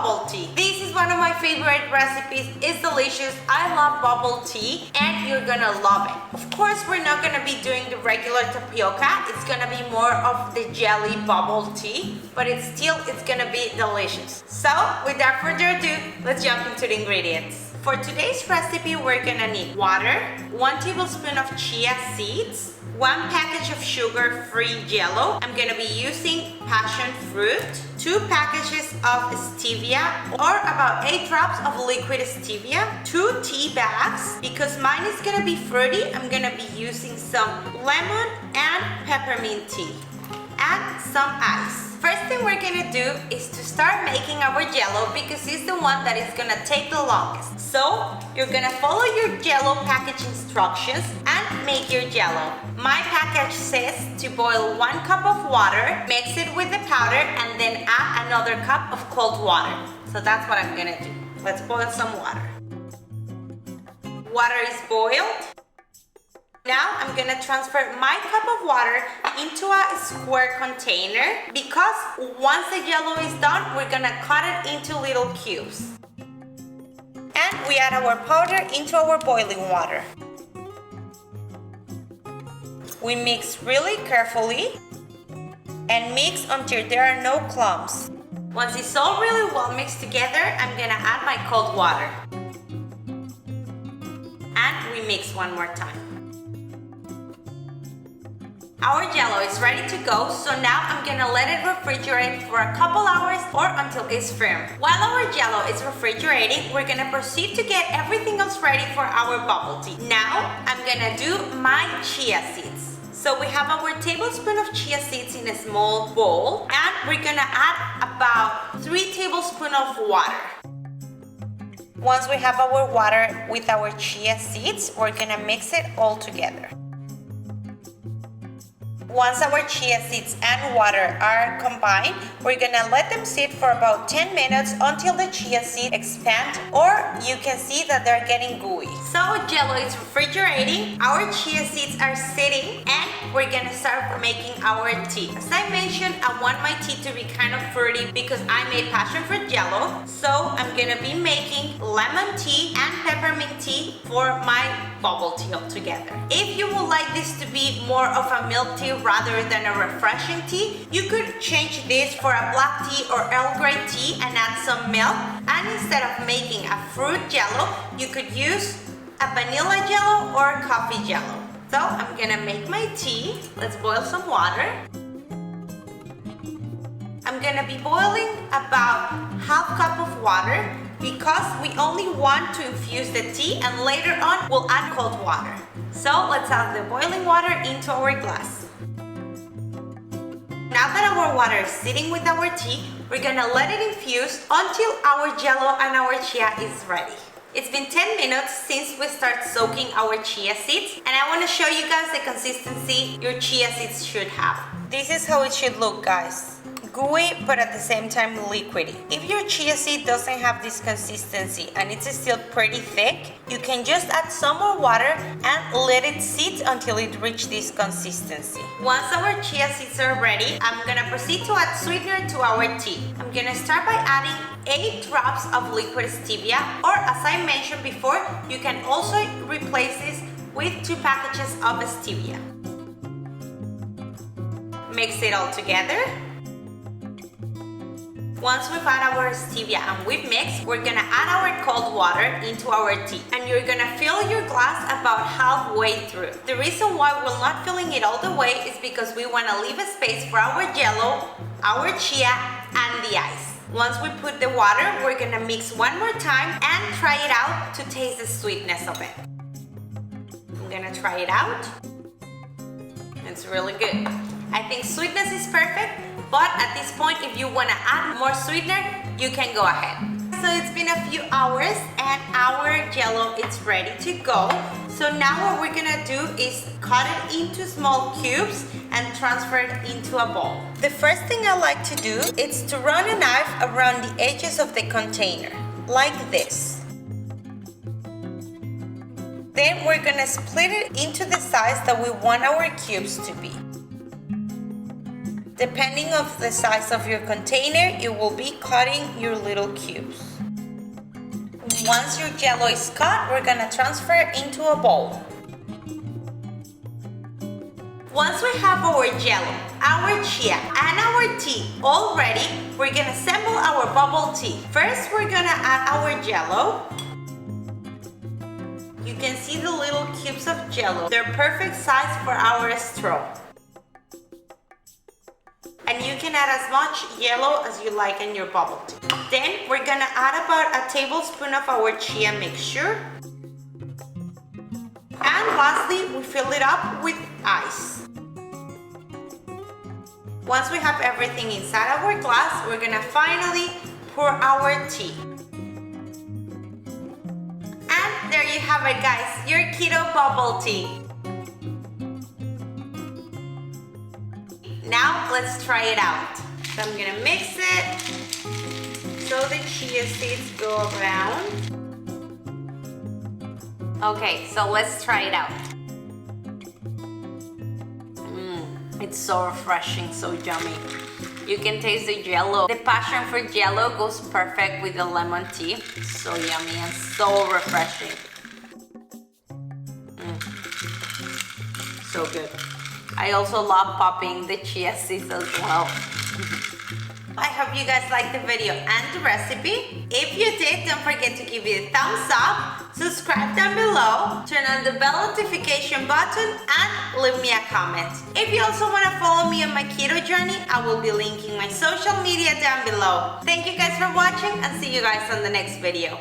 bubble tea. This is one of my favorite recipes. It's delicious. I love bubble tea and you're gonna love it. Of course, we're not gonna be doing the regular tapioca. It's gonna be more of the jelly bubble tea, but it's gonna be delicious. So without further ado, let's jump into the ingredients. For today's recipe, we're gonna need water, 1 tablespoon of chia seeds, 1 package of sugar-free Jello. I'm gonna be using passion fruit, 2 packages of stevia, or about 8 drops of liquid stevia, 2 tea bags. Because mine is gonna be fruity, I'm gonna be using some lemon and peppermint tea, and some ice. First thing we're gonna do is to start making our Jello because it's the one that is gonna take the longest. So you're gonna follow your Jello package instructions and make your Jello. My package says to boil 1 cup of water, mix it with the powder, and then add another cup of cold water. So that's what I'm gonna do. Let's boil some water. Water is boiled. Now I'm gonna transfer my cup of water into a square container because once the Jello is done, we're gonna cut it into little cubes. And we add our powder into our boiling water. We mix really carefully and mix until there are no clumps. Once it's all really well mixed together, I'm gonna add my cold water. And we mix one more time. Our Jello is ready to go, so now I'm gonna let it refrigerate for a couple hours or until it's firm. While our Jello is refrigerating, we're gonna proceed to get everything else ready for our bubble tea. Now, I'm gonna do my chia seeds. So we have our tablespoon of chia seeds in a small bowl, and we're gonna add about 3 tablespoons of water. Once we have our water with our chia seeds, we're gonna mix it all together. Once our chia seeds and water are combined, we're gonna let them sit for about 10 minutes until the chia seeds expand, or you can see that they're getting gooey. So Jello is refrigerating, our chia seeds are sitting, and we're gonna start making our tea. As I mentioned, I want my tea to be kind of fruity because I made passion fruit Jello, so I'm gonna be making lemon tea and peppermint tea for my bubble tea altogether. If you would like this to be more of a milk tea rather than a refreshing tea, you could change this for a black tea or Earl Grey tea and add some milk. And instead of making a fruit Jello, you could use a vanilla Jello or a coffee Jello. So I'm gonna make my tea. Let's boil some water. I'm gonna be boiling about half cup of water because we only want to infuse the tea and later on we'll add cold water. So let's add the boiling water into our glass. Now that our water is sitting with our tea, we're gonna let it infuse until our Jello and our chia is ready. It's been 10 minutes since we start soaking our chia seeds, and I want to show you guys the consistency your chia seeds should have. This is how it should look, guys. Gooey, but at the same time liquidy. If your chia seed doesn't have this consistency and it's still pretty thick, you can just add some more water and let it sit until it reaches this consistency. Once our chia seeds are ready, I'm gonna proceed to add sweetener to our tea. I'm gonna start by adding 8 drops of liquid stevia, or as I mentioned before, you can also replace this with 2 packages of stevia. Mix it all together. Once we've added our stevia and we've mixed, we're gonna add our cold water into our tea. And you're gonna fill your glass about halfway through. The reason why we're not filling it all the way is because we wanna leave a space for our Jello, our chia, and the ice. Once we put the water, we're gonna mix one more time and try it out to taste the sweetness of it. I'm gonna try it out. It's really good. I think sweetness is perfect, but at this point, if you want to add more sweetener, you can go ahead. So it's been a few hours and our Jello is ready to go. So now what we're gonna do is cut it into small cubes and transfer it into a bowl. The first thing I like to do is to run a knife around the edges of the container, like this. Then we're gonna split it into the size that we want our cubes to be. Depending on the size of your container, you will be cutting your little cubes. Once your Jello is cut, we're gonna transfer it into a bowl. Once we have our Jello, our Chia, and our tea all ready, we're gonna assemble our bubble tea. First, we're gonna add our Jello. You can see the little cubes of Jello. They're perfect size for our straw. And you can add as much yellow as you like in your bubble tea. Then we're gonna add about a tablespoon of our Chia mixture. And lastly, we fill it up with ice. Once we have everything inside our glass, we're gonna finally pour our tea. And there you have it, guys, your keto bubble tea. Now let's try it out. So I'm gonna mix it so the chia seeds go around. Okay, so let's try it out. It's so refreshing, so yummy. You can taste the Jello. The passion for Jello goes perfect with the lemon tea. So yummy and so refreshing. So good. I also love popping the chia seeds as well. I hope you guys liked the video and the recipe. If you did, don't forget to give it a thumbs up, subscribe down below, turn on the bell notification button, and leave me a comment. If you also want to follow me on my keto journey, I will be linking my social media down below. Thank you guys for watching, and see you guys on the next video.